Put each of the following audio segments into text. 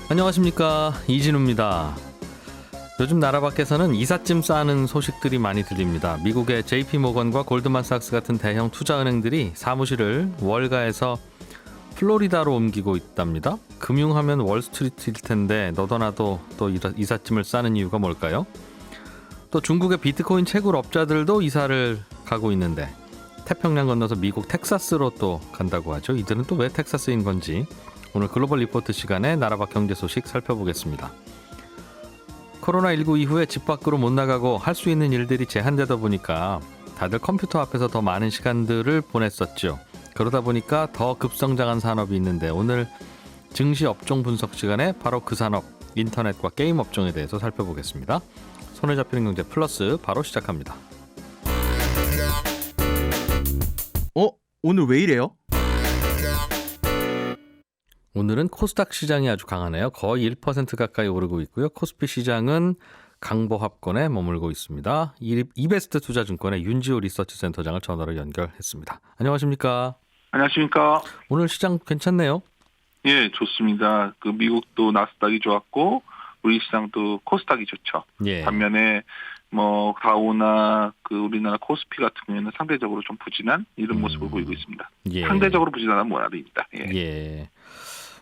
안녕하십니까, 이진우입니다. 요즘 나라 밖에서는 이삿짐 싸는 소식들이 많이 들립니다. 미국의 JP모건과 골드만삭스 같은 대형 투자은행들이 사무실을 월가에서 플로리다로 옮기고 있답니다. 금융하면 월스트리트일 텐데 너도 나도 또 이삿짐을 싸는 이유가 뭘까요? 또 중국의 비트코인 채굴 업자들도 이사를 가고 있는데 태평양 건너서 미국 텍사스로 또 간다고 하죠. 이들은 또 왜 텍사스인 건지 오늘 글로벌 리포트 시간에 나라 밖 경제 소식 살펴보겠습니다. 코로나19 이후에 집 밖으로 못 나가고 할 수 있는 일들이 제한되다 보니까 다들 컴퓨터 앞에서 더 많은 시간들을 보냈었죠. 그러다 보니까 더 급성장한 산업이 있는데 오늘 증시 업종 분석 시간에 바로 그 산업, 인터넷과 게임 업종에 대해서 살펴보겠습니다. 손에 잡히는 경제 플러스 바로 시작합니다. 오늘 왜 이래요? 오늘은 코스닥 시장이 아주 강하네요. 거의 1% 가까이 오르고 있고요. 코스피 시장은 강보합권에 머물고 있습니다. 이베스트 투자증권의 윤지호 리서치센터장을 전화로 연결했습니다. 안녕하십니까? 안녕하십니까? 오늘 시장 괜찮네요. 예, 좋습니다. 미국도 나스닥이 좋았고 우리 시장도 코스닥이 좋죠. 예. 반면에 다우나 우리나라 코스피 같은 경우에는 상대적으로 좀 부진한 이런 모습을 보이고 있습니다. 예. 상대적으로 부진한 모양입니다. 예. 예.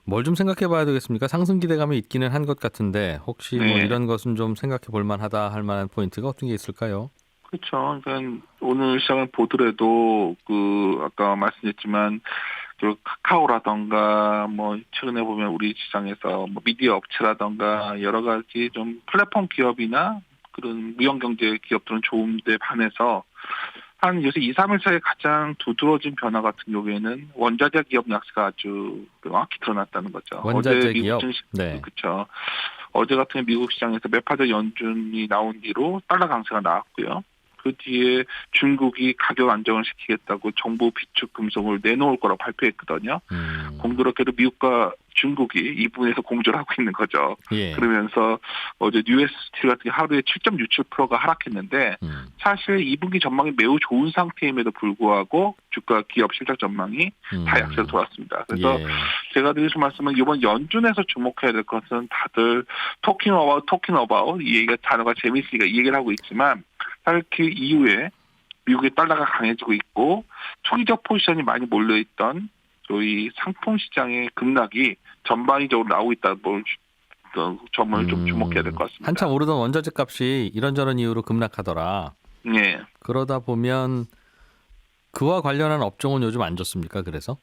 뭘 좀 생각해 봐야 되겠습니까? 상승 기대감이 있기는 한 것 같은데 혹시 뭐 이런 것은 좀 생각해 볼 만하다 할 만한 포인트가 어떤 게 있을까요? 그렇죠. 그러니까 오늘 시장을 보더라도 아까 말씀드렸지만 카카오라던가 최근에 보면 우리 시장에서 미디어 업체라던가 여러 가지 좀 플랫폼 기업이나 그런 무형경제 기업들은 좋은데 반해서 한 요새 2, 3일 사이에 가장 두드러진 변화 같은 경우에는 원자재 기업 약세가 아주 명확히 드러났다는 거죠. 원자재 어제 기업? 미국 증시, 네. 그렇죠. 어제 같은 경우 미국 시장에서 매파적 연준이 나온 뒤로 달러 강세가 나왔고요. 그 뒤에 중국이 가격 안정을 시키겠다고 정부 비축 금속을 내놓을 거라고 발표했거든요. 공교롭게도 미국과 중국이 이 부분에서 공조를 하고 있는 거죠. 예. 그러면서 어제 US 스틸 같은 게 하루에 7.67%가 하락했는데 사실 2분기 전망이 매우 좋은 상태임에도 불구하고 주가 기업 실적 전망이 다 약세로 돌았습니다. 그래서 제가 드리신 말씀은 이번 연준에서 주목해야 될 것은 다들 토킹 어바웃 이 얘기가 단어가 재미있으니까 이 얘기를 하고 있지만 사실 그 이후에 미국의 달러가 강해지고 있고 초기적 포지션이 많이 몰려있던 저희 상품 시장의 급락이 전방위적으로 나오고 있다는 점을 좀 주목해야 될 것 같습니다. 한참 오르던 원자재 값이 이런저런 이유로 급락하더라. 네. 그러다 보면 그와 관련한 업종은 요즘 안 좋습니까? 그래서?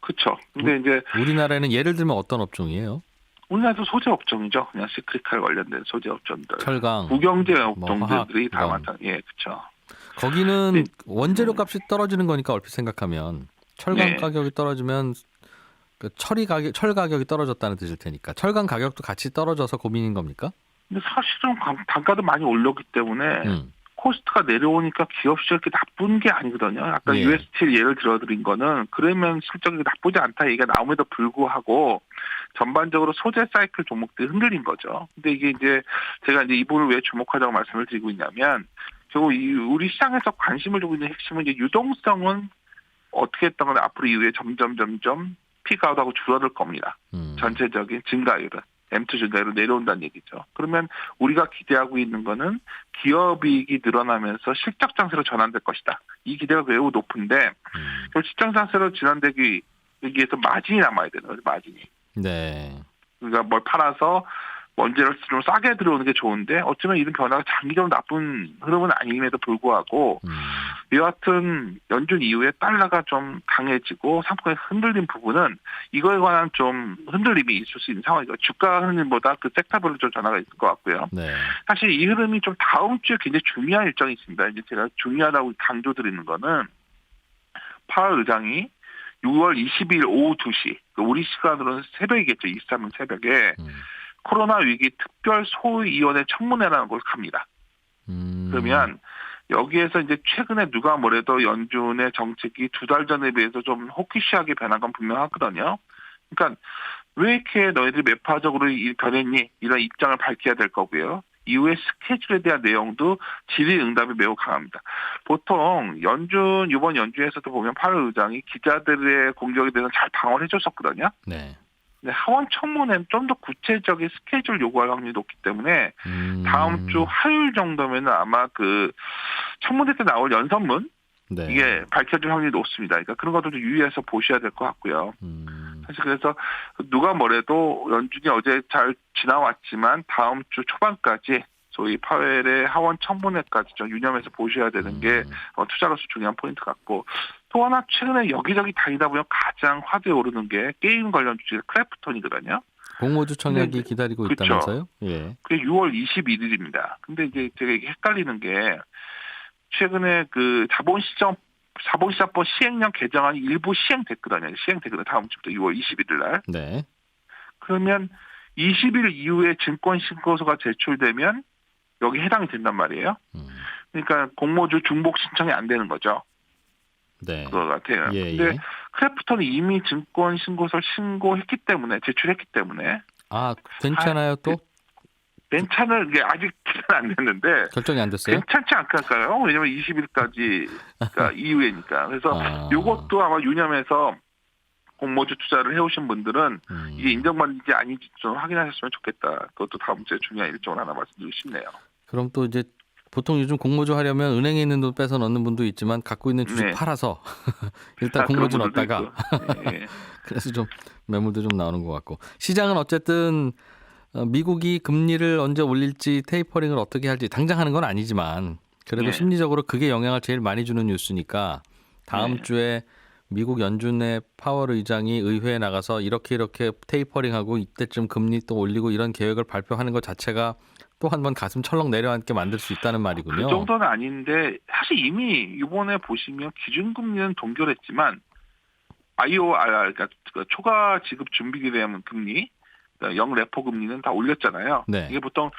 그렇죠. 근데 이제 우리나라에는 예를 들면 어떤 업종이에요? 우리나라도 소재 업종이죠. 그냥 시크릿칼 관련된 소재 업종들. 철강, 무경제 업종들이 다 화학, 많다. 예, 그렇죠. 거기는 원재료 값이 떨어지는 거니까 얼핏 생각하면 철강 네. 가격이 떨어지면 철 가격이 떨어졌다는 뜻일 테니까 철강 가격도 같이 떨어져서 고민인 겁니까? 근데 사실은 단가도 많이 올랐기 때문에 코스트가 내려오니까 기업 실적이 나쁜 게 아니거든요. 아까 예. US 스틸 예를 들어드린 거는 그러면 실적이 나쁘지 않다 얘기가 나옴에도 불구하고 전반적으로 소재 사이클 종목들이 흔들린 거죠. 근데 이게 이제 제가 이제 이 부분을 왜 주목하자고 말씀을 드리고 있냐면 결국 우리 시장에서 관심을 두고 있는 핵심은 이제 유동성은 어떻게 했던 건 앞으로 이후에 점점 피크아웃하고 줄어들 겁니다. 전체적인 증가율은. M2 증가율로 내려온다는 얘기죠. 그러면 우리가 기대하고 있는 거는 기업이익이 늘어나면서 실적 장세로 전환될 것이다. 이 기대가 매우 높은데 실적 장세로 전환되기 위해서 마진이 남아야 되는 거죠. 마진이. 네. 그러니까 뭘 팔아서 원재료를 좀 싸게 들어오는 게 좋은데 어쩌면 이런 변화가 장기적으로 나쁜 흐름은 아님에도 불구하고 여하튼 연준 이후에 달러가 좀 강해지고 상품이 흔들린 부분은 이거에 관한 좀 흔들림이 있을 수 있는 상황이죠. 주가 흔들림보다 그 섹터별로 좀 변화가 있을 것 같고요. 네. 사실 이 흐름이 좀 다음 주에 굉장히 중요한 일정이 있습니다. 이제 제가 중요하다고 강조드리는 거는 파월 의장이 6월 20일 오후 2시 우리 시간으로는 새벽이겠죠. 23일 새벽에 코로나 위기 특별 소위원회 청문회라는 걸 갑니다. 그러면 여기에서 이제 최근에 누가 뭐래도 연준의 정책이 2달 전에 비해서 좀 호키시하게 변한 건 분명하거든요. 그러니까 왜 이렇게 너희들이 매파적으로 변했니? 이런 입장을 밝혀야 될 거고요. 이후에 스케줄에 대한 내용도 질의응답이 매우 강합니다. 보통 이번 연준에서도 보면 파월 의장이 기자들의 공격에 대해서 잘 방어를 해줬었거든요. 네. 근데 하원 청문회는 좀 더 구체적인 스케줄 요구할 확률이 높기 때문에 다음 주 화요일 정도면은 아마 그 청문회 때 나올 연설문 네. 이게 밝혀질 확률이 높습니다. 그러니까 그런 것도 좀 유의해서 보셔야 될 것 같고요. 사실 그래서 누가 뭐래도 연준이 어제 잘 지나왔지만 다음 주 초반까지 소위 파웰의 하원 청문회까지 좀 유념해서 보셔야 되는 게 투자로서 중요한 포인트 같고, 또 하나 최근에 여기저기 다니다 보면 가장 화두에 오르는 게 게임 관련 주식 크래프톤이거든요. 공모주 청약이 기다리고 그쵸. 있다면서요? 예. 그게 6월 21일입니다. 근데 이제 되게 헷갈리는 게 최근에 그 자본시장법 시행령 개정안이 일부 시행됐거든요. 시행되거든요. 다음 주부터 6월 21일 날. 네. 그러면 20일 이후에 증권신고서가 제출되면 여기 해당이 된단 말이에요. 그러니까 공모주 중복 신청이 안 되는 거죠. 네. 그거 같아요. 예, 근데 예. 크래프톤이 이미 증권신고서를 신고했기 때문에, 제출했기 때문에. 아, 괜찮아요 또? 괜찮을 게 아직 안 됐는데 결정이 안 됐어요? 괜찮지 않을까요? 왜냐면 20일까지가 이후에니까. 그래서 이것도 아마 유념해서 공모주 투자를 해오신 분들은 이게 인정받는지 아닌지 좀 확인하셨으면 좋겠다. 그것도 다음 주에 중요한 일정을 하나 말씀드리고 싶네요. 그럼 또 이제 보통 요즘 공모주 하려면 은행에 있는 돈 빼서 넣는 분도 있지만 갖고 있는 주식 네. 팔아서 일단 그런 공모주 분들도 넣었다가 있고. 예. 그래서 좀 매물도 좀 나오는 것 같고, 시장은 어쨌든 미국이 금리를 언제 올릴지 테이퍼링을 어떻게 할지 당장 하는 건 아니지만 그래도 네. 심리적으로 그게 영향을 제일 많이 주는 뉴스니까 다음 네. 주에 미국 연준의 파월 의장이 의회에 나가서 이렇게 테이퍼링하고 이때쯤 금리 또 올리고 이런 계획을 발표하는 것 자체가 또 한 번 가슴 철렁 내려앉게 만들 수 있다는 말이군요. 그 정도는 아닌데 사실 이미 이번에 보시면 기준금리는 동결했지만 그러니까 그 초과 지급 준비기대금 금리, 그러니까 0레포 금리는 다 올렸잖아요. 네. 이게 보통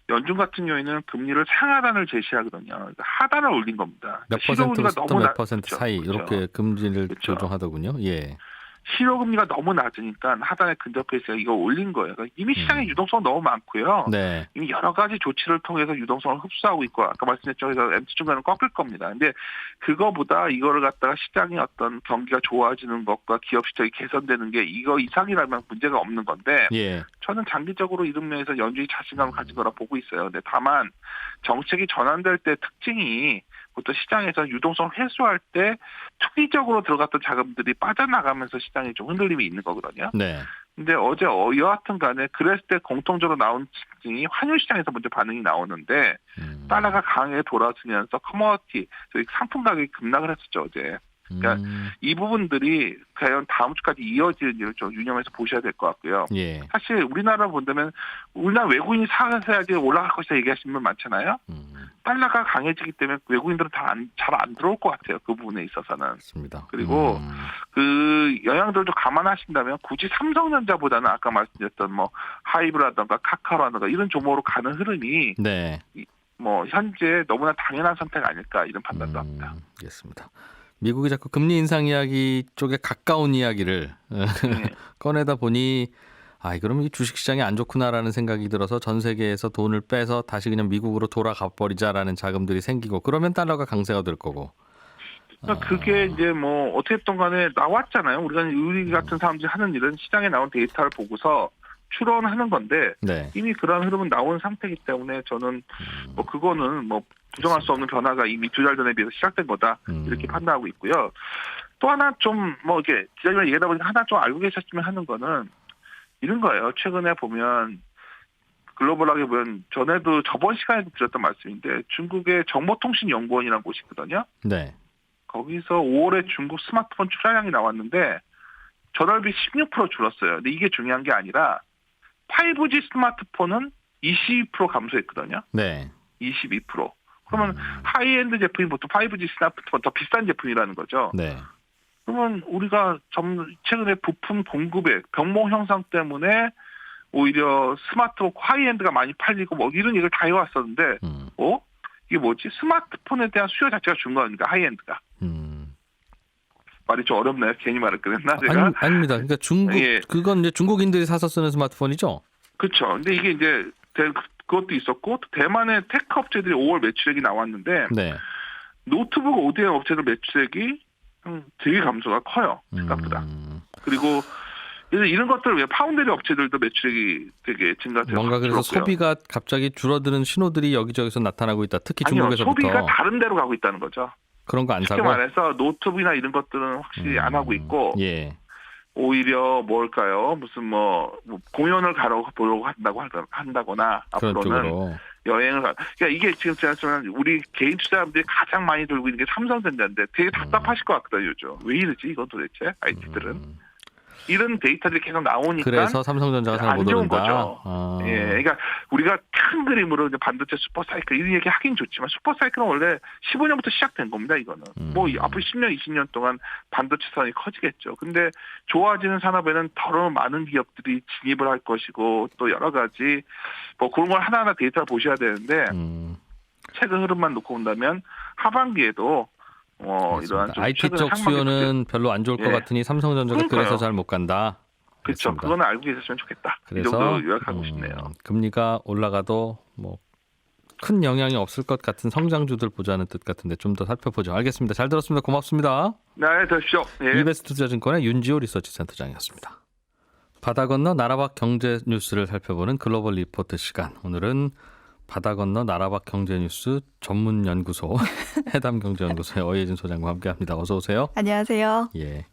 연준 같은 경우에는 금리를 상하단을 제시하거든요. 그러니까 하단을 올린 겁니다. 몇 실효금리가 퍼센트부터 몇 퍼센트 그렇죠. 사이 이렇게 금리를 그렇죠. 조정하더군요. 예. 실효금리가 너무 낮으니까 하단에 근접해서 이거 올린 거예요. 그러니까 이미 시장에 유동성 너무 많고요. 네. 이미 여러 가지 조치를 통해서 유동성을 흡수하고 있고, 아까 말씀드렸죠. 그래서 MT 중간은 꺾일 겁니다. 근데 그거보다 이거를 갖다가 시장의 어떤 경기가 좋아지는 것과 기업 실적이 개선되는 게 이거 이상이라면 문제가 없는 건데, 예. 저는 장기적으로 이런 면에서 연준이 자신감을 가진 거라 보고 있어요. 근데 다만 정책이 전환될 때 특징이 보통 시장에서 유동성 회수할 때 투기적으로 들어갔던 자금들이 빠져나가면서 시장에 좀 흔들림이 있는 거거든요. 네. 근데 어제 여하튼 간에 그랬을 때 공통적으로 나온 특징이 환율 시장에서 먼저 반응이 나오는데, 달러가 강하게 돌아서면서 커머디티, 상품 가격이 급락을 했었죠, 어제. 그러니까 이 부분들이 과연 다음 주까지 이어지는지를 좀 유념해서 보셔야 될 것 같고요. 예. 사실 우리나라 본다면 우리나라 외국인이 사야지 올라갈 것이다 얘기하시는 분 많잖아요. 달러가 강해지기 때문에 외국인들은 잘 안 들어올 것 같아요. 그 부분에 있어서는. 맞습니다. 그리고 그 영향들도 감안하신다면 굳이 삼성전자보다는 아까 말씀드렸던 뭐 하이브라든가 카카오라든가 이런 종목으로 가는 흐름이 네. 뭐 현재 너무나 당연한 선택 아닐까 이런 판단도 합니다. 알겠습니다. 미국이 자꾸 금리 인상 이야기 쪽에 가까운 이야기를 꺼내다 보니 그러면 이 주식시장이 안 좋구나라는 생각이 들어서 전 세계에서 돈을 빼서 다시 그냥 미국으로 돌아가 버리자라는 자금들이 생기고, 그러면 달러가 강세가 될 거고. 그러니까 그게 이제 뭐 어떻게 됐든 간에 나왔잖아요. 우리 같은 사람들이 하는 일은 시장에 나온 데이터를 보고서 추론하는 건데, 네. 이미 그런 흐름은 나온 상태이기 때문에 저는 뭐 그거는 뭐 부정할 수 없는 변화가 이미 2달 전에 비해서 시작된 거다 이렇게 판단하고 있고요. 또 하나 좀 뭐 이렇게 기자님이 얘기하다 보니까 하나 좀 알고 계셨으면 하는 거는 이런 거예요. 최근에 보면 글로벌하게 보면 전에도 저번 시간에도 드렸던 말씀인데, 중국의 정보통신연구원이라는 곳이 있거든요. 네. 거기서 5월에 중국 스마트폰 출하량이 나왔는데 전월비 16% 줄었어요. 근데 이게 중요한 게 아니라 5G 스마트폰은 22% 감소했거든요. 네. 22%. 그러면 하이엔드 제품이 보통 5G 스마트폰 더 비싼 제품이라는 거죠. 네. 그러면 우리가 최근에 부품 공급액 병목 형상 때문에 오히려 스마트폰 하이엔드가 많이 팔리고 뭐 이런 얘기를 다 해왔었는데, 이게 뭐지? 스마트폰에 대한 수요 자체가 준 거니까 하이엔드가. 말이 좀 어렵나요? 괜히 말을 꺼냈나 제가? 아닙니다. 그러니까 그건 이제 중국인들이 사서 쓰는 스마트폰이죠. 그렇죠. 근데 이게 이제 그것도 있었고, 또 대만의 테크 업체들이 5월 매출액이 나왔는데, 네. 노트북 ODM 업체들 매출액이 되게 감소가 커요. 생각보다. 그리고 그래서 이런 것들을 왜 파운드리 업체들도 매출이 되게 증가세가 뭔가 그래서 줄었고요. 소비가 갑자기 줄어드는 신호들이 여기저기서 나타나고 있다. 특히 아니요, 중국에서부터. 소비가 다른 데로 가고 있다는 거죠. 그런 거 안 쉽게 사고. 말해서 노트북이나 이런 것들은 확실히 안 하고 있고 예. 오히려 뭘까요? 무슨 뭐 공연을 보려고 한다거나 그런 앞으로는 쪽으로. 여행을 그러니까 이게 지금 제가 말씀한 우리 개인 투자자분들이 가장 많이 들고 있는 게 삼성전자인데 되게 답답하실 것 같거든요. 요즘 왜 이러지 이건 도대체 IT들은 이런 데이터들이 계속 나오니까 그래서 삼성전자가 잘 안 못 좋은 오른다. 거죠. 아. 예, 그러니까 우리가 큰 그림으로 이제 반도체 슈퍼사이클 이런 얘기 하긴 좋지만 슈퍼사이클은 원래 15년부터 시작된 겁니다. 이거는 뭐 앞으로 10년, 20년 동안 반도체 산업이 커지겠죠. 근데 좋아지는 산업에는 더 많은 기업들이 진입을 할 것이고 또 여러 가지 뭐 그런 걸 하나하나 데이터를 보셔야 되는데 최근 흐름만 놓고 본다면 하반기에도 이러한 좀 IT 최근 쪽 수요는 별로 안 좋을 것 예. 같으니 삼성전자가 그러니까요. 그래서 잘 못 간다. 그렇죠. 알겠습니다. 그거는 알고 계셨으면 좋겠다. 이 그래서 정도 요약하고 싶네요. 금리가 올라가도 뭐 큰 영향이 없을 것 같은 성장주들 보자는 뜻 같은데 좀 더 살펴보죠. 알겠습니다. 잘 들었습니다. 고맙습니다. 네, 들으십시오. 예. 이베스트 투자증권의 윤지호 리서치센터장이었습니다. 바다 건너 나라 밖 경제 뉴스를 살펴보는 글로벌 리포트 시간. 오늘은 바다 건너 나라 밖 경제 뉴스 전문 연구소 해담경제연구소의 어예진 소장과 함께합니다. 어서 오세요. 안녕하세요. 예.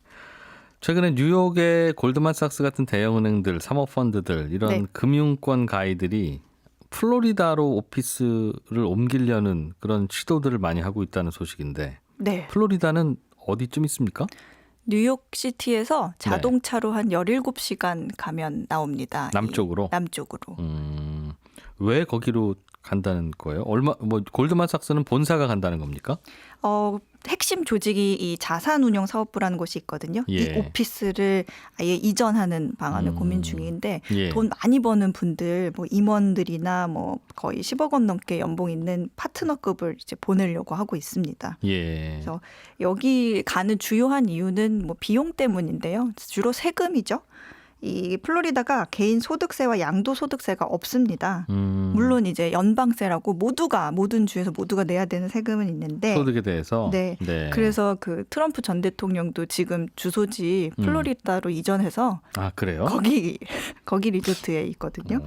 최근에 뉴욕의 골드만삭스 같은 대형은행들, 사모펀드들 이런 네. 금융권 가이들이 플로리다로 오피스를 옮기려는 그런 시도들을 많이 하고 있다는 소식인데 네. 플로리다는 어디쯤 있습니까? 뉴욕시티에서 자동차로 한 17시간 가면 나옵니다. 남쪽으로? 남쪽으로. 왜 거기로 간다는 거예요? 골드만삭스는 본사가 간다는 겁니까? 핵심 조직이 이 자산운용 사업부라는 곳이 있거든요. 예. 이 오피스를 아예 이전하는 방안을 고민 중인데 예. 돈 많이 버는 분들, 뭐 임원들이나 뭐 거의 10억 원 넘게 연봉 있는 파트너급을 이제 보내려고 하고 있습니다. 예. 그래서 여기 가는 주요한 이유는 뭐 비용 때문인데요. 주로 세금이죠. 이 플로리다가 개인 소득세와 양도소득세가 없습니다. 물론 이제 연방세라고 모든 주에서 모두가 내야 되는 세금은 있는데 소득에 대해서. 네. 그래서 그 트럼프 전 대통령도 지금 주소지 플로리다로 이전해서 아 그래요? 거기 리조트에 있거든요.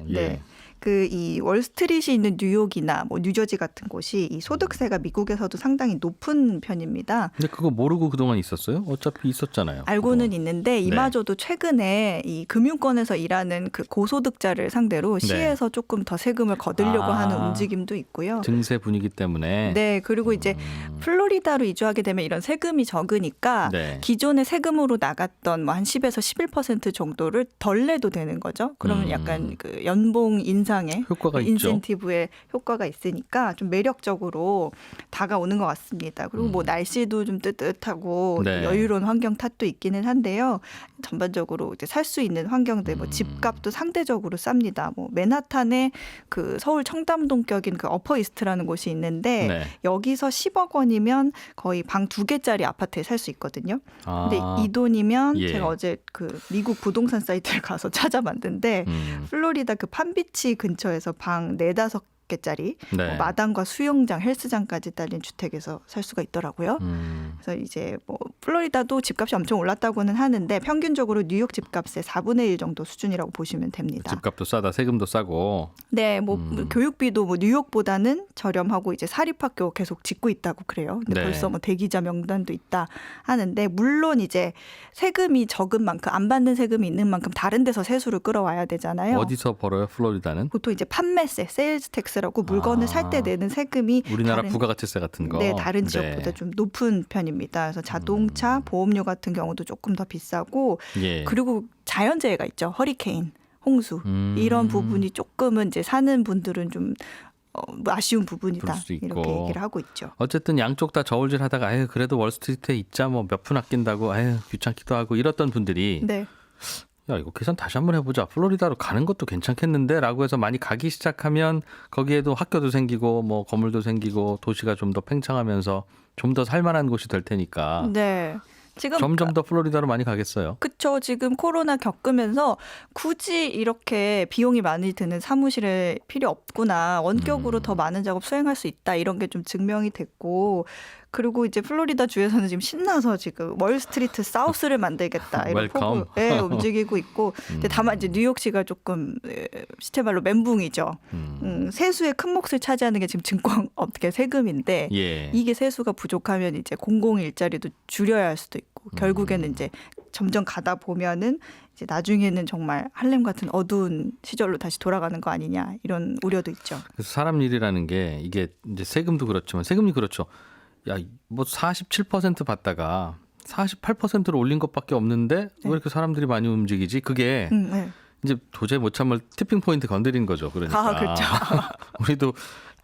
예. 네. 그 이 월스트리트이 있는 뉴욕이나 뭐 뉴저지 같은 곳이 이 소득세가 미국에서도 상당히 높은 편입니다. 근데 그거 모르고 그동안 있었어요? 어차피 있었잖아요. 알고는 있는데 이마저도 최근에 이 금융권에서 일하는 그 고소득자를 상대로 시에서 조금 더 세금을 거두려고 하는 움직임도 있고요. 증세 분위기 때문에. 네, 그리고 이제 플로리다로 이주하게 되면 이런 세금이 적으니까 네. 기존의 세금으로 나갔던 뭐 한 10에서 11% 정도를 덜 내도 되는 거죠. 그러면 약간 그 연봉 인상에 효과가 있죠. 인센티브에 효과가 있으니까 좀 매력적으로 다가오는 것 같습니다. 그리고 뭐 날씨도 좀 뜨뜻하고 네. 여유로운 환경 탓도 있기는 한데요. 전반적으로 이제 살 수 있는 환경들, 뭐 집값도 상대적으로 쌉니다. 뭐 맨하탄에 그 서울 청담동격인 그 어퍼이스트라는 곳이 있는데 네. 여기서 10억 원이면 거의 방 2개짜리 아파트에 살 수 있거든요. 근데 아, 이 돈이면 예. 제가 어제 그 미국 부동산 사이트를 가서 찾아봤는데 플로리다 그 판비치 근처에서 방 4-5개짜리 네. 뭐 마당과 수영장, 헬스장까지 딸린 주택에서 살 수가 있더라고요. 그래서 이제 뭐 플로리다도 집값이 엄청 올랐다고는 하는데 평균적으로 뉴욕 집값의 4분의 1 정도 수준이라고 보시면 됩니다. 집값도 싸다, 세금도 싸고. 네, 뭐 교육비도 뭐 뉴욕보다는 저렴하고 이제 사립학교 계속 짓고 있다고 그래요. 근데 네. 벌써 뭐 대기자 명단도 있다 하는데 물론 이제 세금이 적은 만큼 안 받는 세금이 있는 만큼 다른 데서 세수를 끌어와야 되잖아요. 어디서 벌어요, 플로리다는? 보통 이제 판매세, 세일즈 텍스라고 물건을 살 때 내는 세금이 우리나라 다른, 부가가치세 같은 거. 네, 다른 지역보다 좀 높은 편입니다. 그래서 자동차, 보험료 같은 경우도 조금 더 비싸고 예. 그리고 자연재해가 있죠. 허리케인, 홍수 이런 부분이 조금은 이제 사는 분들은 좀 뭐 아쉬운 부분이다. 그럴 수도 있고. 이렇게 얘기를 하고 있죠. 어쨌든 양쪽 다 저울질하다가 아유 그래도 월스트리트에 있자 뭐 몇 푼 아낀다고 아유 귀찮기도 하고 이랬던 분들이 네. 야 이거 계산 다시 한번 해보자. 플로리다로 가는 것도 괜찮겠는데 라고 해서 많이 가기 시작하면 거기에도 학교도 생기고 뭐 건물도 생기고 도시가 좀 더 팽창하면서 좀 더 살만한 곳이 될 테니까 네. 지금 점점 더 플로리다로 많이 가겠어요. 그렇죠. 지금 코로나 겪으면서 굳이 이렇게 비용이 많이 드는 사무실에 필요 없구나. 원격으로 더 많은 작업 수행할 수 있다. 이런 게 좀 증명이 됐고 그리고 이제 플로리다 주에서는 지금 신나서 지금 월스트리트 사우스를 만들겠다 이런 웰컴. 폭으로 움직이고 있고 근데 다만 이제 뉴욕시가 조금 시체말로 멘붕이죠. 세수의 큰 몫을 차지하는 게 지금 증권업계 세금인데 예. 이게 세수가 부족하면 이제 공공 일자리도 줄여야 할 수도 있고 결국에는 이제 점점 가다 보면은 이제 나중에는 정말 할렘 같은 어두운 시절로 다시 돌아가는 거 아니냐 이런 우려도 있죠. 그래서 사람 일이라는 게 이게 이제 세금도 그렇지만 세금이 그렇죠. 야, 뭐 47% 받다가 48%로 올린 것밖에 없는데 왜 이렇게 사람들이 많이 움직이지? 그게 네. 이제 도저히 못 참을 티핑 포인트 건드린 거죠. 그러니까 그렇죠. 우리도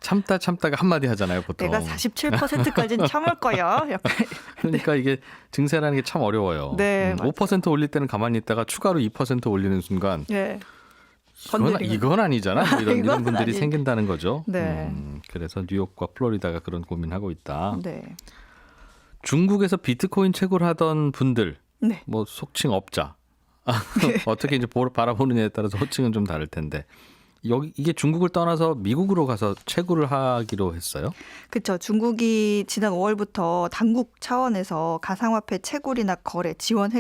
참다가 한마디 하잖아요, 보통. 내가 47%까지는 참을 거야. 약간. 그러니까 이게 증세라는 게 참 어려워요. 네, 5% 올릴 때는 가만히 있다가 추가로 2% 올리는 순간 네. 이건 아니잖아. 뭐 이런 이건 분들이 아니- 생긴다는 거죠. 네. 그래서 뉴욕과 플로리다가 그런 고민하고 있다. 네. 중국에서 비트코인 채굴 하던 분들, 네. 뭐 속칭 업자 어떻게 이제 바라보느냐에 따라서 호칭은 좀 다를 텐데 이게 중국을 떠나서 미국으로 가서 채굴을 하기로 했어요. 그렇죠. 중국이 지난 5월부터 당국 차원에서 가상화폐 채굴이나 거래 지원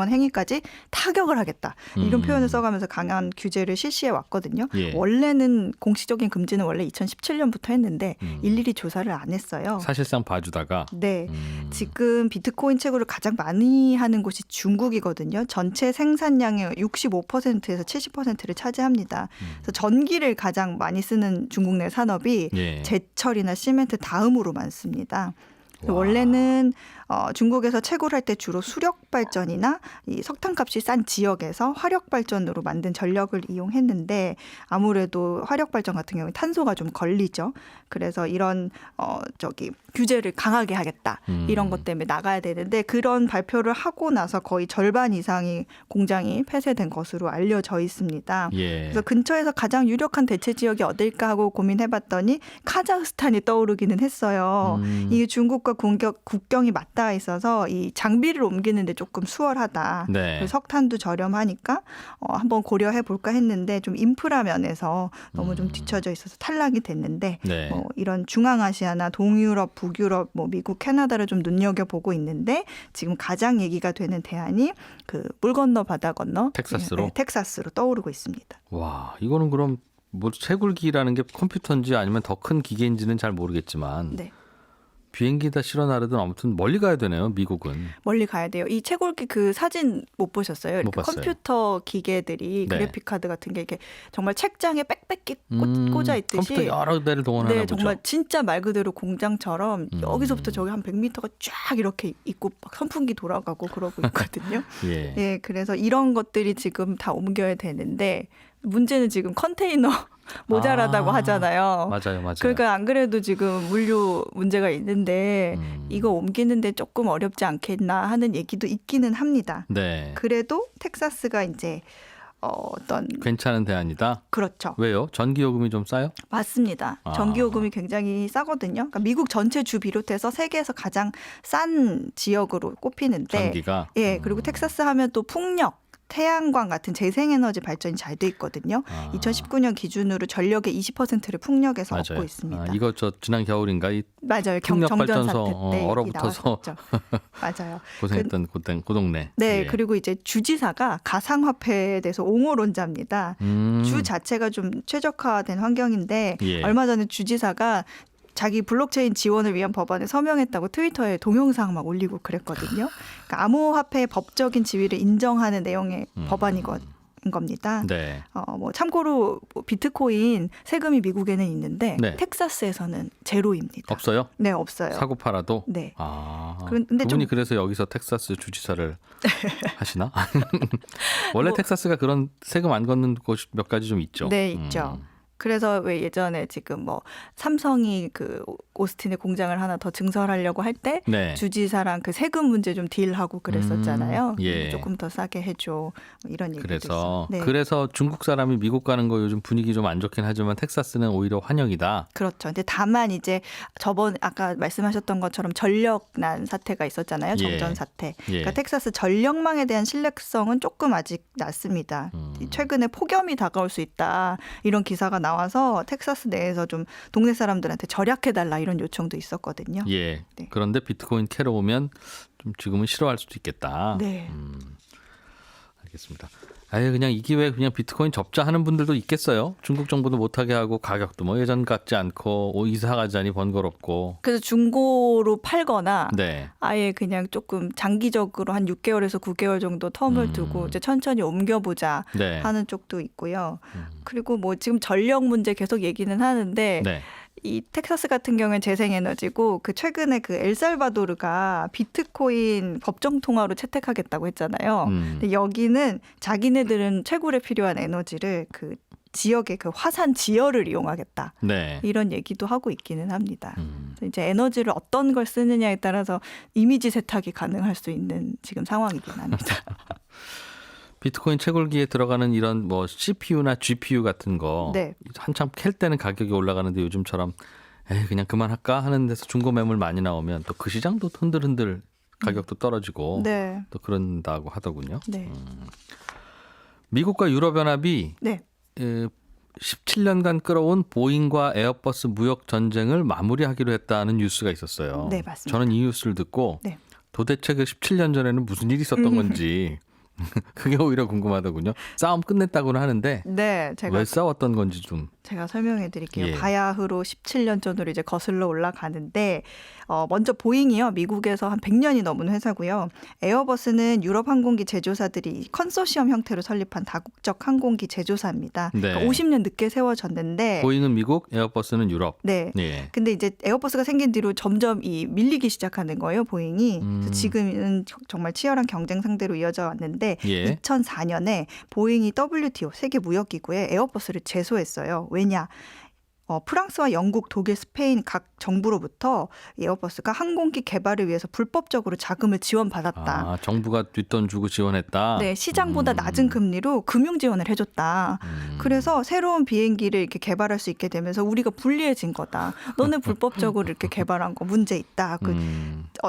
행위까지 타격을 하겠다. 이런 표현을 써가면서 강한 규제를 실시해 왔거든요. 예. 원래는 공식적인 금지는 원래 2017년부터 했는데 일일이 조사를 안 했어요. 사실상 봐주다가 네. 지금 비트코인 채굴을 가장 많이 하는 곳이 중국이거든요. 전체 생산량의 65%에서 70%를 차지합니다. 그래서 전기를 가장 많이 쓰는 중국 내 산업이 예. 제철이나 시멘트 다음으로 많습니다. 와. 원래는 중국에서 채굴할 때 주로 수력 발전이나 이 석탄값이 싼 지역에서 화력 발전으로 만든 전력을 이용했는데 아무래도 화력 발전 같은 경우에 탄소가 좀 걸리죠. 그래서 이런 규제를 강하게 하겠다 이런 것 때문에 나가야 되는데 그런 발표를 하고 나서 거의 절반 이상의 공장이 폐쇄된 것으로 알려져 있습니다. 예. 그래서 근처에서 가장 유력한 대체 지역이 어딜까 하고 고민해봤더니 카자흐스탄이 떠오르기는 했어요. 이게 중국과 국경이 맞닿아 있어서 이 장비를 옮기는데 조금 수월하다. 네. 그리고 석탄도 저렴하니까 한번 고려해 볼까 했는데 좀 인프라 면에서 너무 좀 뒤처져 있어서 탈락이 됐는데 네. 이런 중앙아시아나 동유럽, 북유럽, 미국, 캐나다를 좀 눈여겨보고 있는데 지금 가장 얘기가 되는 대안이 그 물 건너 바다 건너 텍사스로? 네, 텍사스로 떠오르고 있습니다. 와, 이거는 그럼 뭐 채굴기라는 게 컴퓨터인지 아니면 더 큰 기계인지는 잘 모르겠지만 네. 비행기에다 실어 나르든 아무튼 멀리 가야 되네요, 미국은. 멀리 가야 돼요. 이 채굴기 그 사진 못 보셨어요? 못 이렇게 봤어요. 컴퓨터 기계들이 네. 그래픽 카드 같은 게 이렇게 정말 책장에 빽빽히 꽂아 있듯이 컴퓨터 여러 대를 동원하나 네, 보죠. 정말 진짜 말 그대로 공장처럼 여기서부터 저기 한 100m가 쫙 이렇게 있고 막 선풍기 돌아가고 그러고 있거든요. 예. 네, 그래서 이런 것들이 지금 다 옮겨야 되는데 문제는 지금 컨테이너 모자라다고 하잖아요. 맞아요. 그러니까 안 그래도 지금 물류 문제가 있는데 이거 옮기는데 조금 어렵지 않겠나 하는 얘기도 있기는 합니다. 네. 그래도 텍사스가 이제 어떤 괜찮은 대안이다. 그렇죠. 왜요? 전기 요금이 좀 싸요? 맞습니다. 아. 전기요금이 굉장히 싸거든요. 그러니까 미국 전체 주 비롯해서 세계에서 가장 싼 지역으로 꼽히는데 전기가. 예, 그리고 텍사스 하면 또 풍력, 태양광 같은 재생에너지 발전이 잘 돼 있거든요. 2019년 기준으로 전력의 20%를 풍력에서 맞아요. 얻고 있습니다. 이거 지난 겨울인가 이 맞아요. 풍력 정전 발전소 사태 때 얼어붙어서 맞아요. 고생했던 그 동네. 네, 예. 그리고 이제 주지사가 가상화폐에 대해서 옹호론자입니다. 주 자체가 좀 최적화된 환경인데 예. 얼마 전에 주지사가 자기 블록체인 지원을 위한 법안에 서명했다고 트위터에 동영상 막 올리고 그랬거든요. 그러니까 암호화폐의 법적인 지위를 인정하는 내용의 법안인 겁니다. 네. 참고로 비트코인 세금이 미국에는 있는데 네. 텍사스에서는 제로입니다. 없어요? 네, 없어요. 사고 팔아도? 네. 근데 좀- 그분이 그래서 여기서 텍사스 주지사를 하시나? 원래 텍사스가 그런 세금 안 걷는 곳이 몇 가지 좀 있죠. 네, 있죠. 그래서 왜 예전에 지금 삼성이 그 오스틴에 공장을 하나 더 증설하려고 할 때 네. 주지사랑 그 세금 문제 좀 딜하고 그랬었잖아요. 예. 조금 더 싸게 해줘 뭐 이런 얘기도 그래서 있어요. 네. 그래서 중국 사람이 미국 가는 거 요즘 분위기 좀 안 좋긴 하지만 텍사스는 오히려 환영이다. 그렇죠. 근데 다만 이제 아까 말씀하셨던 것처럼 전력난 사태가 있었잖아요. 정전 예. 사태. 예. 그러니까 텍사스 전력망에 대한 신뢰성은 조금 아직 낮습니다. 최근에 폭염이 다가올 수 있다 이런 기사가 나와서 텍사스 내에서 좀 동네 사람들한테 절약해달라 이런 요청도 있었거든요. 예. 네. 그런데 비트코인 캐러 오면 좀 지금은 싫어할 수도 있겠다. 네. 알겠습니다. 아예 그냥 이 기회에 그냥 비트코인 접자 하는 분들도 있겠어요. 중국 정부도 못하게 하고 가격도 뭐 예전 같지 않고 이사 가자니 번거롭고. 그래서 중고로 팔거나 네. 아예 그냥 조금 장기적으로 한 6개월에서 9개월 정도 텀을 두고 이제 천천히 옮겨보자 네. 하는 쪽도 있고요. 그리고 뭐 지금 전력 문제 계속 얘기는 하는데 네. 이 텍사스 같은 경우는 재생에너지고 그 최근에 그 엘살바도르가 비트코인 법정 통화로 채택하겠다고 했잖아요. 근데 여기는 자기네들은 채굴에 필요한 에너지를 그 지역의 그 화산 지열을 이용하겠다. 네. 이런 얘기도 하고 있기는 합니다. 그래서 이제 에너지를 어떤 걸 쓰느냐에 따라서 이미지 세탁이 가능할 수 있는 지금 상황이긴 합니다. 비트코인 채굴기에 들어가는 이런 뭐 CPU나 GPU 같은 거 네. 한참 캘 때는 가격이 올라가는데 요즘처럼 에이 그냥 그만할까 하는 데서 중고 매물 많이 나오면 또 그 시장도 흔들흔들 가격도 떨어지고 네. 또 그런다고 하더군요. 네. 미국과 유럽연합이 네. 17년간 끌어온 보잉과 에어버스 무역 전쟁을 마무리하기로 했다는 뉴스가 있었어요. 네, 맞습니다. 저는 이 뉴스를 듣고 네. 도대체 그 17년 전에는 무슨 일이 있었던 건지 그게 오히려 궁금하더군요. 싸움 끝냈다고는 하는데 네, 왜 싸웠던 건지 좀. 제가 설명해 드릴게요. 예. 바야흐로 17년 전으로 이제 거슬러 올라가는데 먼저 보잉이요. 미국에서 한 100년이 넘은 회사고요. 에어버스는 유럽 항공기 제조사들이 컨소시엄 형태로 설립한 다국적 항공기 제조사입니다. 네. 그러니까 50년 늦게 세워졌는데 보잉은 미국, 에어버스는 유럽. 네. 예. 근데 이제 에어버스가 생긴 뒤로 점점 이 밀리기 시작하는 거예요, 보잉이. 그래서 지금은 정말 치열한 경쟁 상대로 이어져 왔는데 예. 2004년에 보잉이 WTO 세계 무역기구에 에어버스를 제소했어요. 왜냐? 프랑스와 영국, 독일, 스페인 각 정부로부터 에어버스가 항공기 개발을 위해서 불법적으로 자금을 지원받았다. 아, 정부가 뒷돈 주고 지원했다. 네, 시장보다 낮은 금리로 금융 지원을 해줬다. 그래서 새로운 비행기를 이렇게 개발할 수 있게 되면서 우리가 불리해진 거다. 너네 불법적으로 이렇게 개발한 거 문제 있다.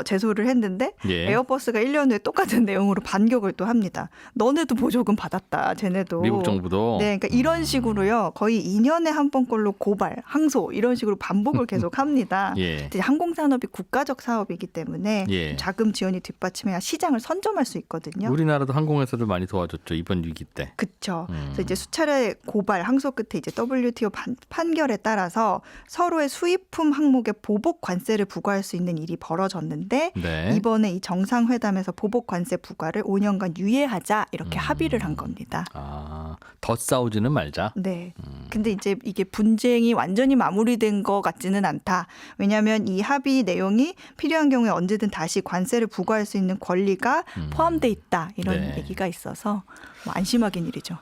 제소를 했는데 예. 에어버스가 1년 후에 똑같은 내용으로 반격을 또 합니다. 너네도 보조금 받았다. 쟤네도. 미국 정부도. 네, 그러니까 이런 식으로요. 거의 2년에 한 번꼴로 고발, 항소 이런 식으로 반복을 계속 합니다. 예. 이제 항공산업이 국가적 사업이기 때문에 예. 자금 지원이 뒷받침해야 시장을 선점할 수 있거든요. 우리나라도 항공회사들 많이 도와줬죠. 이번 위기 때. 그렇죠. 그래서 이제 수차례 고발, 항소 끝에 이제 WTO 판결에 따라서 서로의 수입품 항목에 보복 관세를 부과할 수 있는 일이 벌어졌는데 네. 이번에 이 정상회담에서 보복 관세 부과를 5년간 유예하자 이렇게 합의를 한 겁니다. 아, 더 싸우지는 말자. 네. 근데 이제 이게 분쟁이 완전히 마무리된 것 같지는 않다. 왜냐하면 이 합의 내용이 필요한 경우에 언제든 다시 관세를 부과할 수 있는 권리가 포함돼 있다. 이런 네. 얘기가 있어서 뭐 안심하긴 일이죠.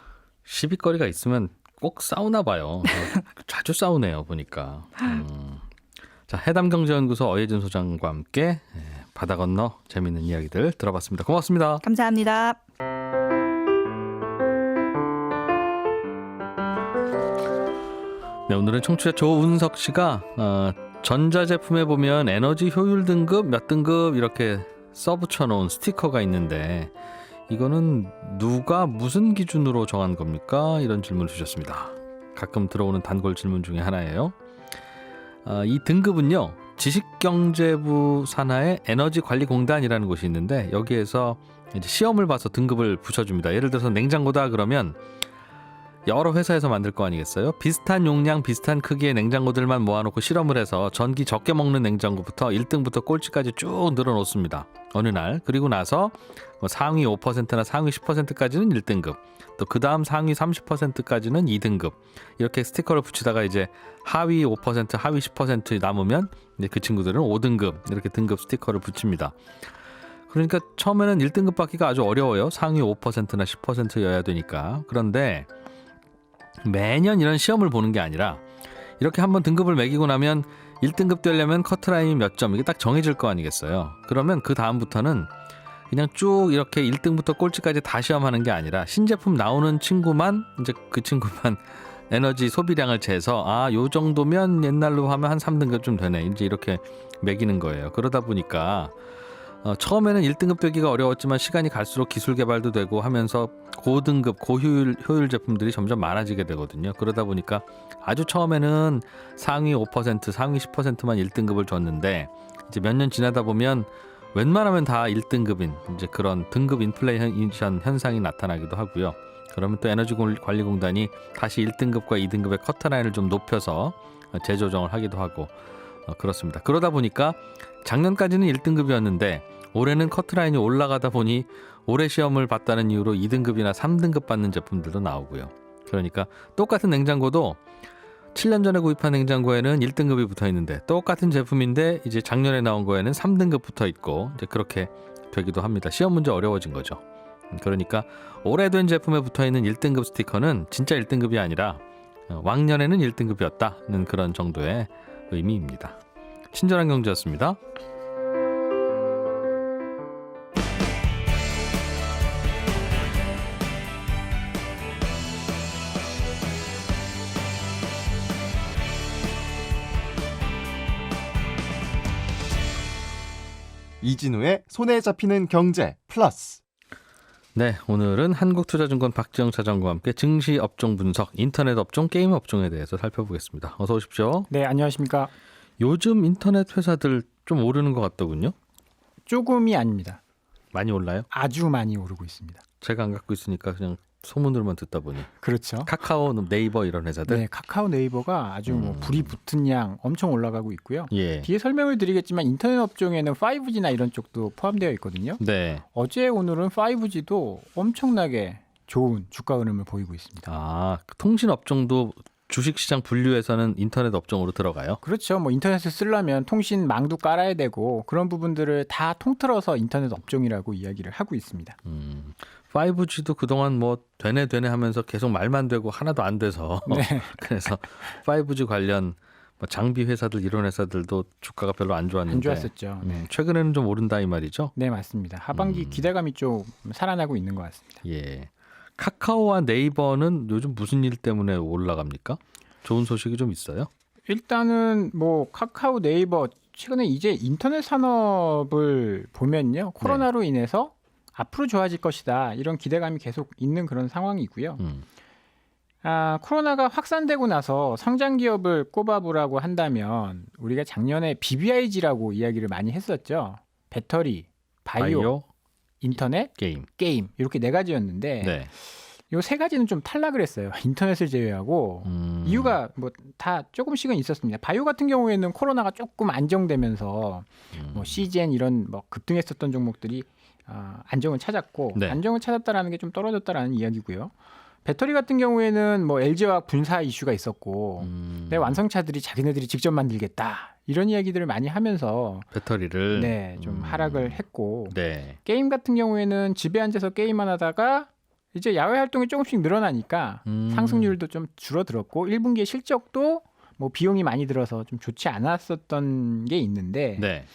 시비거리가 있으면 꼭 싸우나 봐요. 자주 싸우네요, 보니까. 자, 해담경제연구소 어예진 소장과 함께 바다 건너 재미있는 이야기들 들어봤습니다. 고맙습니다. 감사합니다. 네, 오늘은 청취자 조운석 씨가 전자제품에 보면 에너지 효율 등급 몇 등급 이렇게 써붙여 놓은 스티커가 있는데 이거는 누가 무슨 기준으로 정한 겁니까? 이런 질문을 주셨습니다. 가끔 들어오는 단골 질문 중에 하나예요. 이 등급은요. 지식경제부 산하의 에너지관리공단이라는 곳이 있는데 여기에서 이제 시험을 봐서 등급을 붙여줍니다. 예를 들어서 냉장고다 그러면 여러 회사에서 만들 거 아니겠어요? 비슷한 용량, 비슷한 크기의 냉장고들만 모아놓고 실험을 해서 전기 적게 먹는 냉장고부터 1등부터 꼴찌까지 쭉 늘어놓습니다. 어느 날. 그리고 나서 상위 5%나 상위 10%까지는 1등급, 또 그 다음 상위 30%까지는 2등급 이렇게 스티커를 붙이다가 이제 하위 5%, 하위 10% 남으면 이제 그 친구들은 5등급 이렇게 등급 스티커를 붙입니다. 그러니까 처음에는 1등급 받기가 아주 어려워요. 상위 5%나 10%여야 되니까. 그런데 매년 이런 시험을 보는 게 아니라 이렇게 한번 등급을 매기고 나면 1등급 되려면 커트라인이 몇 점 이게 딱 정해질 거 아니겠어요. 그러면 그 다음부터는 그냥 쭉 이렇게 1등부터 꼴찌까지 다 시험하는 게 아니라 신제품 나오는 친구만 이제 그 친구만 에너지 소비량을 재서 요 정도면 옛날로 하면 한 3등급 좀 되네. 이제 이렇게 매기는 거예요. 그러다 보니까 처음에는 1등급 되기가 어려웠지만 시간이 갈수록 기술 개발도 되고 하면서 고등급, 고효율 제품들이 점점 많아지게 되거든요. 그러다 보니까 아주 처음에는 상위 5%, 상위 10%만 1등급을 줬는데 이제 몇 년 지나다 보면 웬만하면 다 1등급인 이제 그런 등급 인플레이션 현상이 나타나기도 하고요. 그러면 또 에너지관리공단이 다시 1등급과 2등급의 커트라인을 좀 높여서 재조정을 하기도 하고 그렇습니다. 그러다 보니까 작년까지는 1등급이었는데 올해는 커트라인이 올라가다 보니 올해 시험을 봤다는 이유로 2등급이나 3등급 받는 제품들도 나오고요. 그러니까 똑같은 냉장고도 7년 전에 구입한 냉장고에는 1등급이 붙어 있는데 똑같은 제품인데 이제 작년에 나온 거에는 3등급 붙어 있고 이제 그렇게 되기도 합니다. 시험 문제 어려워진 거죠. 그러니까 오래된 제품에 붙어 있는 1등급 스티커는 진짜 1등급이 아니라 왕년에는 1등급이었다는 그런 정도의 의미입니다. 친절한 경제였습니다. 이진우의 손에 잡히는 경제 플러스. 네, 오늘은 한국투자증권 박지영 차장과 함께 증시 업종 분석, 인터넷 업종, 게임 업종에 대해서 살펴보겠습니다. 어서 오십시오. 네, 안녕하십니까. 요즘 인터넷 회사들 좀 오르는 것 같더군요. 조금이 아닙니다. 많이 올라요? 아주 많이 오르고 있습니다. 제가 안 갖고 있으니까 그냥 소문들만 듣다 보니. 그렇죠. 카카오, 네이버 이런 회사들. 네, 카카오 네이버가 아주 불이 붙은 양 엄청 올라가고 있고요. 예. 뒤에 설명을 드리겠지만 인터넷 업종에는 5G나 이런 쪽도 포함되어 있거든요. 네. 어제 오늘은 5G도 엄청나게 좋은 주가 흐름을 보이고 있습니다. 아, 통신 업종도 주식시장 분류에서는 인터넷 업종으로 들어가요? 그렇죠. 뭐 인터넷을 쓰려면 통신망도 깔아야 되고 그런 부분들을 다 통틀어서 인터넷 업종이라고 이야기를 하고 있습니다. 5G도 그동안 뭐 되네 하면서 계속 말만 되고 하나도 안 돼서 네. 그래서 5G 관련 뭐 장비 회사들 이런 회사들도 주가가 별로 안 좋았는데 안 좋았었죠. 네. 최근에는 좀 오른다 이 말이죠? 네, 맞습니다. 하반기 기대감이 좀 살아나고 있는 것 같습니다. 예. 카카오와 네이버는 요즘 무슨 일 때문에 올라갑니까? 좋은 소식이 좀 있어요? 일단은 뭐 카카오 네이버 최근에 이제 인터넷 산업을 보면요. 코로나로 인해서 앞으로 좋아질 것이다. 이런 기대감이 계속 있는 그런 상황이고요. 코로나가 확산되고 나서 성장 기업을 꼽아보라고 한다면 우리가 작년에 BBIG라고 이야기를 많이 했었죠. 배터리, 바이오, 인터넷, 게임 이렇게 네 가지였는데 네. 요 세 가지는 좀 탈락을 했어요. 인터넷을 제외하고 이유가 뭐 다 조금씩은 있었습니다. 바이오 같은 경우에는 코로나가 조금 안정되면서 뭐 CGN 이런 뭐 급등했었던 종목들이 안정을 찾았고 네. 안정을 찾았다라는 게 좀 떨어졌다라는 이야기고요. 배터리 같은 경우에는 뭐 LG와 분사 이슈가 있었고 내 완성차들이 자기네들이 직접 만들겠다 이런 이야기들을 많이 하면서 배터리를 좀 하락을 했고 네. 게임 같은 경우에는 집에 앉아서 게임만 하다가 이제 야외 활동이 조금씩 늘어나니까 상승률도 좀 줄어들었고 1분기의 실적도 뭐 비용이 많이 들어서 좀 좋지 않았었던 게 있는데 네.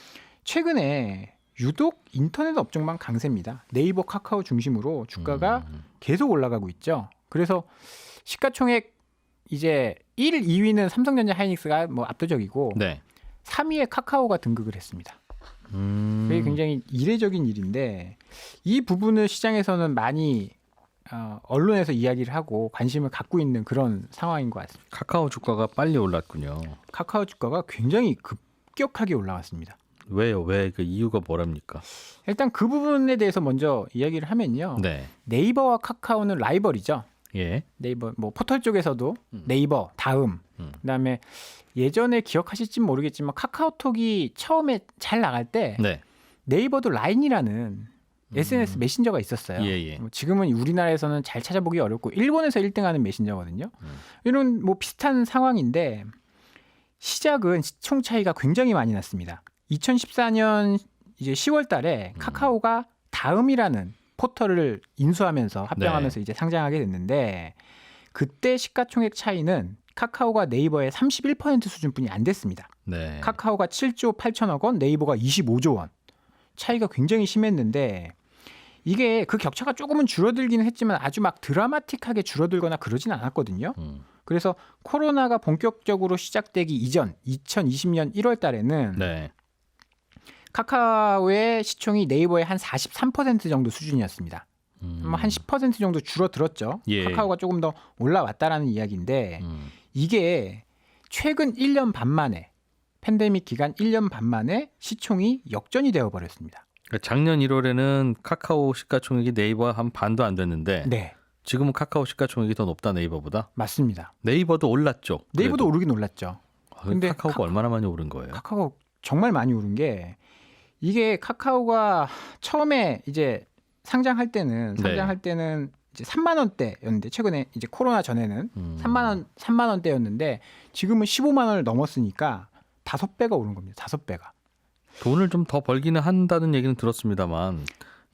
최근에 유독 인터넷 업종만 강세입니다. 네이버, 카카오 중심으로 주가가 계속 올라가고 있죠. 그래서 시가총액 이제 1, 2위는 삼성전자 하이닉스가 뭐 압도적이고 네. 3위에 카카오가 등극을 했습니다. 그게 굉장히 이례적인 일인데 이 부분을 시장에서는 많이 언론에서 이야기를 하고 관심을 갖고 있는 그런 상황인 것 같습니다. 카카오 주가가 빨리 올랐군요. 카카오 주가가 굉장히 급격하게 올라갔습니다. 왜요? 왜 그 이유가 뭐랍니까? 일단 그 부분에 대해서 먼저 이야기를 하면요. 네. 네이버와 카카오는 라이벌이죠. 예. 네이버 뭐 포털 쪽에서도 네이버, 다음, 그다음에 예전에 기억하실지 모르겠지만 카카오톡이 처음에 잘 나갈 때 네. 네이버도 라인이라는 SNS 메신저가 있었어요. 예. 지금은 우리나라에서는 잘 찾아보기 어렵고 일본에서 1등하는 메신저거든요. 이런 뭐 비슷한 상황인데 시작은 시총 차이가 굉장히 많이 났습니다. 2014년 이제 10월달에 카카오가 다음이라는 포털을 인수하면서 합병하면서 이제 상장하게 됐는데 그때 시가총액 차이는 카카오가 네이버의 31% 수준뿐이 안 됐습니다. 네. 카카오가 7조 8천억 원, 네이버가 25조 원. 차이가 굉장히 심했는데 이게 그 격차가 조금은 줄어들기는 했지만 아주 막 드라마틱하게 줄어들거나 그러진 않았거든요. 그래서 코로나가 본격적으로 시작되기 이전 2020년 1월 달에는 네. 카카오의 시총이 네이버의 한 43% 정도 수준이었습니다. 한 10% 정도 줄어들었죠. 예. 카카오가 조금 더 올라왔다라는 이야기인데 이게 최근 1년 반 만에 팬데믹 기간 1년 반 만에 시총이 역전이 되어버렸습니다. 그러니까 작년 1월에는 카카오 시가총액이 네이버 한 반도 안 됐는데 네, 지금은 카카오 시가총액이 더 높다 네이버보다. 맞습니다. 네이버도 올랐죠. 네이버도 그래도. 오르긴 올랐죠. 근데 카카오가 얼마나 많이 오른 거예요? 카카오 정말 많이 오른 게 이게 카카오가 처음에 이제 상장할 때는 이제 3만 원대였는데 최근에 이제 코로나 전에는 3만 원대였는데 지금은 15만 원을 넘었으니까 5배가 오른 겁니다. 5배가. 돈을 좀 더 벌기는 한다는 얘기는 들었습니다만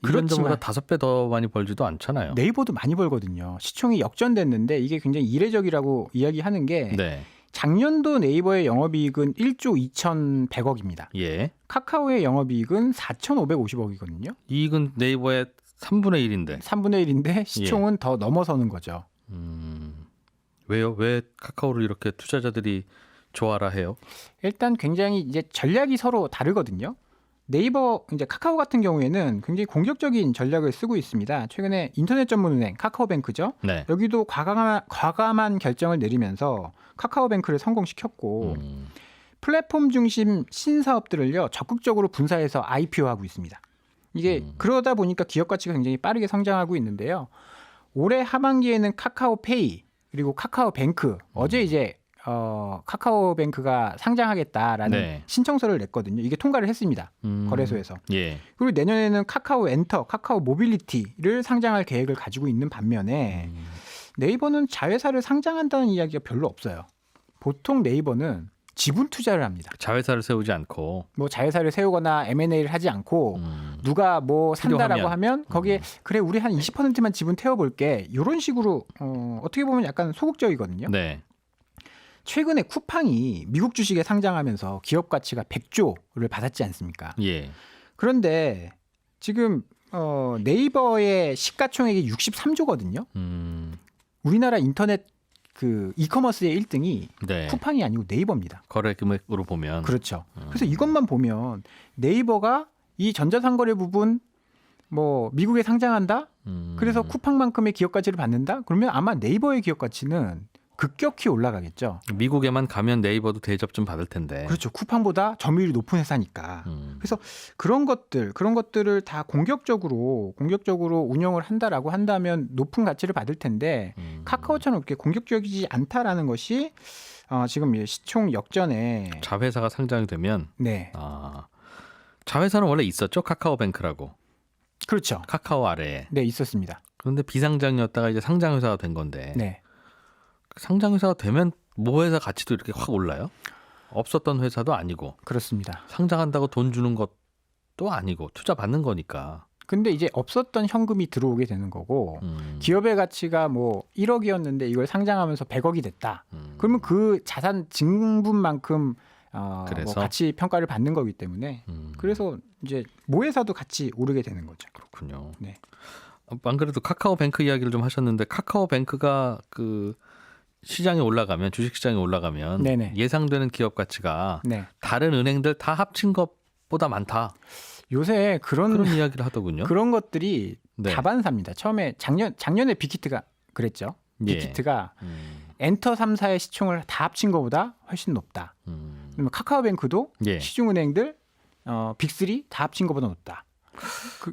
1년 전보다 5배 더 많이 벌지도 않잖아요. 네이버도 많이 벌거든요. 시총이 역전됐는데 이게 굉장히 이례적이라고 이야기하는 게 네. 작년도 네이버의 영업이익은 1조 2,100억입니다. 예. 카카오의 영업이익은 4,550억이거든요. 이익은 네이버의 3분의 1인데. 3분의 1인데 시총은 더 넘어서는 거죠. 왜요? 왜 카카오를 이렇게 투자자들이 좋아라 해요? 일단 굉장히 이제 전략이 서로 다르거든요. 네이버 이제 카카오 같은 경우에는 굉장히 공격적인 전략을 쓰고 있습니다. 최근에 인터넷 전문은행 카카오뱅크죠. 네. 여기도 과감한 결정을 내리면서 카카오뱅크를 성공시켰고 플랫폼 중심 신사업들을요 적극적으로 분사해서 IPO하고 있습니다. 이게 그러다 보니까 기업 가치가 굉장히 빠르게 성장하고 있는데요. 올해 하반기에는 카카오페이 그리고 카카오뱅크 어제 이제 카카오뱅크가 상장하겠다라는 네. 신청서를 냈거든요. 이게 통과를 했습니다. 거래소에서. 예. 그리고 내년에는 카카오엔터, 카카오모빌리티를 상장할 계획을 가지고 있는 반면에 네이버는 자회사를 상장한다는 이야기가 별로 없어요. 보통 네이버는 지분 투자를 합니다. 자회사를 세우지 않고 뭐 자회사를 세우거나 M&A를 하지 않고 누가 뭐 산다라고 필요하면. 하면 거기에 그래 우리 한 20%만 지분 태워볼게 이런 식으로 어떻게 보면 약간 소극적이거든요. 네. 최근에 쿠팡이 미국 주식에 상장하면서 기업 가치가 100조를 받았지 않습니까? 예. 그런데 지금 네이버의 시가총액이 63조거든요. 우리나라 인터넷 그 이커머스의 1등이 네. 쿠팡이 아니고 네이버입니다. 거래 금액으로 보면 그렇죠. 그래서 이것만 보면 네이버가 이 전자상거래 부분 뭐 미국에 상장한다? 그래서 쿠팡만큼의 기업 가치를 받는다? 그러면 아마 네이버의 기업 가치는 급격히 올라가겠죠. 미국에만 가면 네이버도 대접 좀 받을 텐데. 그렇죠. 쿠팡보다 점유율이 높은 회사니까. 그래서 그런 것들을 다 공격적으로 운영을 한다라고 한다면 높은 가치를 받을 텐데 카카오처럼 이렇게 공격적이지 않다라는 것이 지금 시총 역전에 자회사가 상장이 되면 네. 자회사는 원래 있었죠. 카카오뱅크라고. 그렇죠. 카카오 아래에. 네, 있었습니다. 그런데 비상장이었다가 이제 상장회사가 된 건데. 네. 상장회사가 되면 모회사 가치도 이렇게 확 올라요? 없었던 회사도 아니고 그렇습니다. 상장한다고 돈 주는 것도 아니고 투자 받는 거니까. 근데 이제 없었던 현금이 들어오게 되는 거고 기업의 가치가 뭐 1억이었는데 이걸 상장하면서 100억이 됐다. 그러면 그 자산 증분만큼 뭐 그래서? 가치 평가를 받는 거기 때문에 그래서 이제 모회사도 같이 오르게 되는 거죠. 그렇군요. 네. 안 그래도 카카오뱅크 이야기를 좀 하셨는데 카카오뱅크가 그 시장에 올라가면 주식시장에 올라가면 네네. 예상되는 기업 가치가 네. 다른 은행들 다 합친 것보다 많다. 요새 그런 이야기를 하더군요. 그런 것들이 네. 다반사입니다. 처음에 작년에 빅히트가 그랬죠. 예. 빅히트가 엔터 3사의 시총을 다 합친 것보다 훨씬 높다. 그러면 카카오뱅크도 예. 시중은행들 빅3 다 합친 것보다 높다.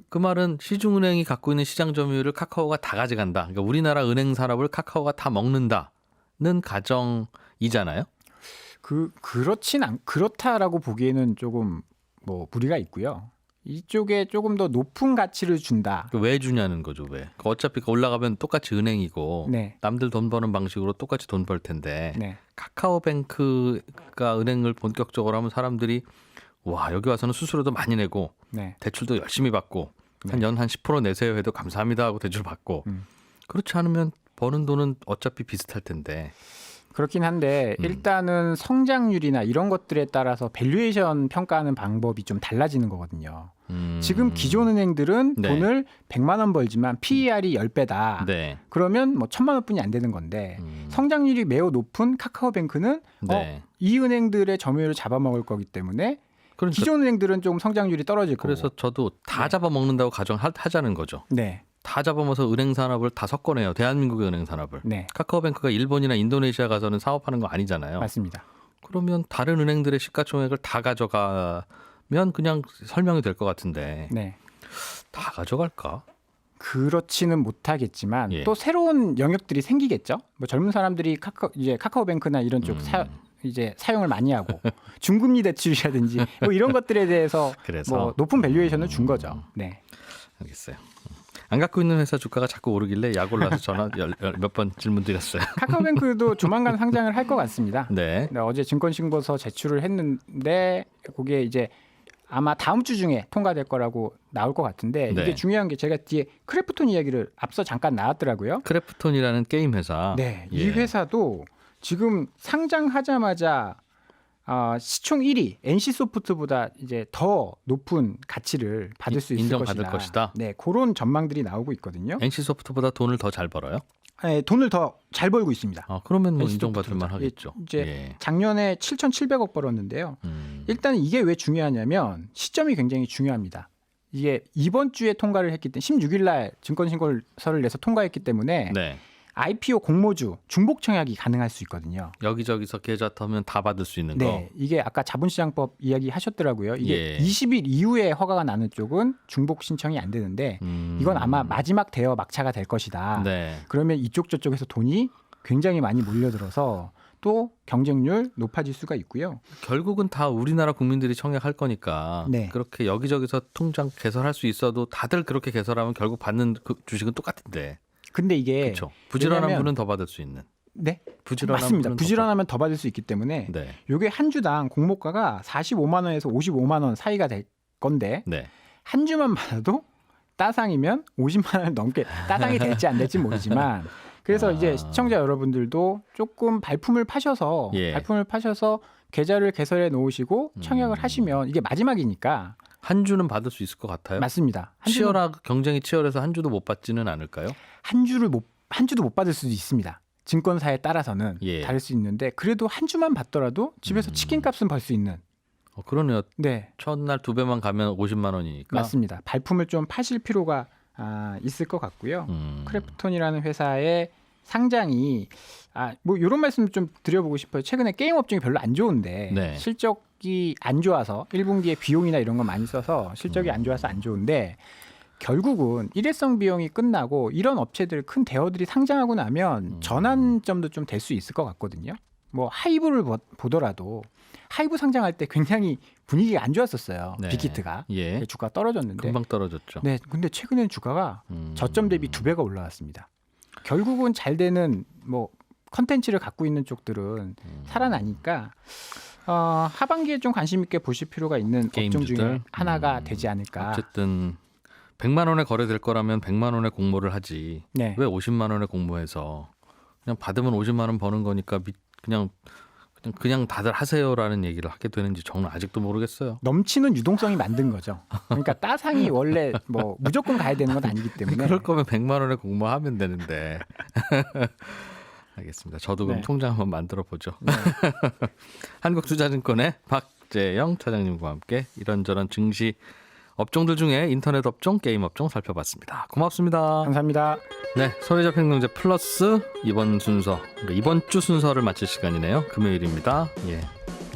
그 말은 시중은행이 갖고 있는 시장 점유율을 카카오가 다 가져간다. 그러니까 우리나라 은행 산업을 카카오가 다 먹는다는 가정이잖아요. 그렇다라고 보기에는 조금 뭐 무리가 있고요. 이쪽에 조금 더 높은 가치를 준다. 왜 주냐는 거죠. 왜? 어차피 올라가면 똑같이 은행이고 네. 남들 돈 버는 방식으로 똑같이 돈 벌 텐데 네. 카카오뱅크가 은행을 본격적으로 하면 사람들이 와 여기 와서는 수수료도 많이 내고 네. 대출도 열심히 받고 한 연 한 10% 내세요 해도 감사합니다 하고 대출 받고 그렇지 않으면 버는 돈은 어차피 비슷할 텐데. 그렇긴 한데 일단은 성장률이나 이런 것들에 따라서 밸류에이션 평가하는 방법이 좀 달라지는 거거든요. 지금 기존 은행들은 네. 돈을 100만 원 벌지만 PER이 10배다. 네. 그러면 뭐 1000만 원뿐이 안 되는 건데 성장률이 매우 높은 카카오뱅크는 네. 이 은행들의 점유율을 잡아먹을 거기 때문에 그러니까 기존 은행들은 좀 성장률이 떨어질 거고. 그래서 저도 다 네. 잡아먹는다고 가정하자는 거죠. 네. 다 잡아먹어서 은행 산업을 다 섞어내요. 대한민국의 은행 산업을. 네. 카카오뱅크가 일본이나 인도네시아 가서는 사업하는 거 아니잖아요. 맞습니다. 그러면 다른 은행들의 시가총액을 다 가져가면 그냥 설명이 될 것 같은데 네. 다 가져갈까? 그렇지는 못하겠지만 예. 또 새로운 영역들이 생기겠죠. 뭐 젊은 사람들이 이제 카카오뱅크나 이런 쪽 이제 사용을 많이 하고 중금리 대출이라든지 뭐 이런 것들에 대해서 그래서 뭐 높은 밸류에이션을 준 거죠. 네. 알겠어요. 안 갖고 있는 회사 주가가 자꾸 오르길래 약 올라서 전화 몇 번 질문 드렸어요. 카카오뱅크도 조만간 상장을 할 것 같습니다. 네. 네, 어제 증권신고서 제출을 했는데 그게 이제 아마 다음 주 중에 통과될 거라고 나올 것 같은데 네. 이게 중요한 게 제가 뒤에 크래프톤 이야기를 앞서 잠깐 나왔더라고요. 크래프톤이라는 게임 회사. 네, 이 예. 회사도 지금 상장하자마자 시총 1위 NC소프트보다 이제 더 높은 가치를 받을 수 있을 인정받을 것이다. 네, 그런 전망들이 나오고 있거든요. NC소프트보다 돈을 더 잘 벌어요? 네, 돈을 더 잘 벌고 있습니다. 그러면 뭐 NC소프트보다. 인정받을 만 하겠죠. 이제 예. 작년에 7,700억 벌었는데요. 일단 이게 왜 중요하냐면 시점이 굉장히 중요합니다. 이게 이번 주에 통과를 했기 때문에 16일 날 증권신고서를 내서 통과했기 때문에 네. IPO 공모주 중복 청약이 가능할 수 있거든요. 여기저기서 계좌 터면 다 받을 수 있는 네, 이게 아까 자본시장법 이야기 하셨더라고요. 이게 예. 20일 이후에 허가가 나는 쪽은 중복 신청이 안 되는데 거. 이건 아마 마지막 대여 막차가 될 것이다. 네. 그러면 이쪽 저쪽에서 돈이 굉장히 많이 몰려들어서 또 경쟁률 높아질 수가 있고요. 결국은 다 우리나라 국민들이 청약할 거니까 네. 그렇게 여기저기서 통장 개설할 수 있어도 다들 그렇게 개설하면 결국 받는 그 주식은 똑같은데. 근데 이게 그렇죠. 부지런한 왜냐면- 분은 더 받을 수 있는. 네, 부지런한 맞습니다. 분은 부지런하면 더 받을 수 있기 때문에 더 네. 요게 한 주당 공모가가 45만 원에서 55만 원 사이가 될 건데 네. 한 주만 받아도 따상이면 50만 원 넘게 따상이 될지 안 될지 모르지만 그래서 이제 시청자 여러분들도 조금 발품을 파셔서 예. 계좌를 개설해 놓으시고 청약을 하시면 이게 마지막이니까 한 주는 받을 수 있을 것 같아요. 맞습니다. 한 주는- 경쟁이 치열해서 한 주도 못 받지는 않을까요? 한 주도 못 받을 수도 있습니다. 증권사에 따라서는 예. 다를 수 있는데 그래도 한 주만 받더라도 집에서 치킨값은 벌 수 있는. 그러네요. 네, 첫날 2배만 가면 50만 원이니까. 맞습니다. 발품을 좀 파실 필요가 있을 것 같고요. 크래프톤이라는 회사의 상장이 뭐 이런 말씀 좀 드려보고 싶어요. 최근에 게임 업종이 별로 안 좋은데 네. 실적이 안 좋아서 1분기에 비용이나 이런 거 많이 써서 실적이 안 좋아서 안 좋은데 결국은 일회성 비용이 끝나고 이런 업체들 큰 대어들이 상장하고 나면 전환점도 좀 될 수 있을 것 같거든요. 뭐 하이브를 보더라도 하이브 상장할 때 굉장히 분위기가 안 좋았었어요. 네. 빅히트가 예. 주가 떨어졌는데 금방 떨어졌죠. 네, 근데 최근에는 주가가 저점 대비 2배가 올라왔습니다. 결국은 잘 되는 뭐 컨텐츠를 갖고 있는 쪽들은 살아나니까 하반기에 좀 관심 있게 보실 필요가 있는 업종 게임주들? 중에 하나가 되지 않을까. 어쨌든 100만 원에 거래될 거라면 100만 원에 공모를 하지. 네, 왜 50만 원에 공모해서 그냥 받으면 50만 원 버는 거니까 그냥 다들 하세요라는 얘기를 하게 되는지 저는 아직도 모르겠어요. 넘치는 유동성이 만든 거죠. 그러니까 따상이 원래 뭐 무조건 가야 되는 건 아니기 때문에. 그럴 거면 100만 원에 공모하면 되는데. 알겠습니다. 저도 그럼 네. 통장 한번 만들어 보죠. 네. 한국투자증권의 박재영 차장님과 함께 이런저런 증시 업종들 중에 인터넷 업종, 게임 업종 살펴봤습니다. 고맙습니다. 감사합니다. 네, 손에 잡힌 경제 플러스 이번 주 순서를 마칠 시간이네요. 금요일입니다. 예,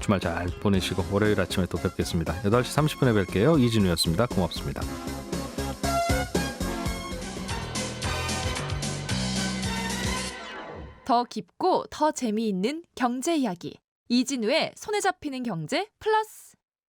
주말 잘 보내시고 월요일 아침에 또 뵙겠습니다. 8시 30분에 뵐게요. 이진우였습니다. 고맙습니다. 더 깊고 더 재미있는 경제 이야기 이진우의 손에 잡히는 경제 플러스.